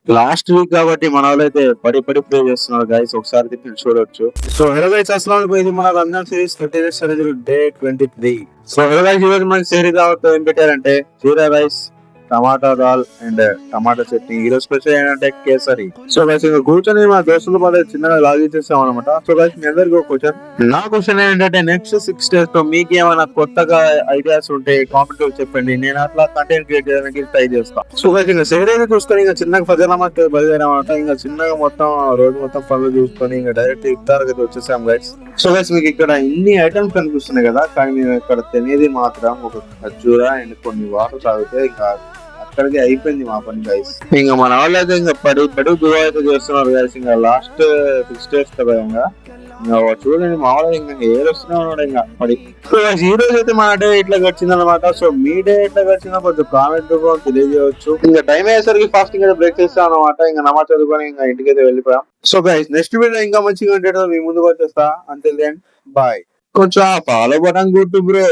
Last week కాబట్టి మన వాళ్ళు అయితే పడి పడి ప్లే చేస్తున్నారు గైస్, ఒకసారి తిప్పి చూడొచ్చు. సో హలో గైస్, అస్సలాము ఇది మన Ramzan series 30 day 23. So hello guys, ఈ రోజు మనకి సేరీ దావత్ ఏం పెట్టారంటే జీరా రైస్, టమాటా దాల్ అండ్ టమాటా చట్నీ. ఈ రోజు స్పెషల్ ఏంటంటే కేసరి. సో గైస్ ఇంకా కూర్చొని మా దోస్తుల పాటు చిన్నగా లాగిచ్చేస్తాం అనమాట. సో గైస్ మీ అందరికి ఒక క్వశ్చన్. నా క్వశ్చన్ ఏంటంటే నెక్స్ట్ 6 days లో మీకు ఏమైనా కొత్తగా ఐడియాస్ ఉంటే కామెంట్ లో చెప్పండి. నేను అట్లా కంటెంట్ క్రియేట్ చేయడానికి ట్రై చేస్తాను. సో గైస్ ఇంకా సేరీ చూసుకొని ఇంకా చిన్నగా ఫజరామాకి బయలుదేరామన్నమాట. ఇంకా చిన్నగా మొత్తం రోజు మొత్తం పనులు చూసుకొని ఇంకా డైరెక్ట్ ఇఫ్తార్ అయితే వచ్చేసాం గైస్. సో గైస్ మీకు ఇక్కడ ఇన్ని ఐటమ్స్ కనిపిస్తున్నాయి కదా, కానీ మేము ఇక్కడ తినేది మాత్రం ఒక ఖర్జూరా అండ్ కొన్ని వాటర్ తాగితే ఇంకా అక్కడికి అయిపోయింది మా పని గైస్. ఇంకా మన వాళ్ళు అయితే ఇంకా పడి దువా అయితే చేస్తున్నారు గైస్. ఇంకా లాస్ట్ 6 days కదా ఇంకా చూడండి మా వాళ్ళు ఇంకా ఏది వస్తూనే ఉన్నాడు ఇంకా పడి. సో ఈ రోజు అయితే మా డే ఇట్లా గడిచింది అనమాట. సో మీ డే ఎట్లా గడిచిందో కొంచెం కామెంట్ రూపంలో తెలియజేయవచ్చు. ఇంకా టైం అయ్యేసరికి ఫాస్టింగ్ అయితే బ్రేక్ చేస్తాం అనమాట. ఇంకా నమాజ్ చదువుకొని ఇంకా ఇంటికి అయితే వెళ్ళిపోయాం. సో గైస్ నెక్స్ట్ వీడియో ఇంకా మంచిగా ఉండేటో మీ ముందుకు వచ్చేస్తా. Until then bye. కొంచెం ఫాలో బటన్ కొట్టు బ్రో.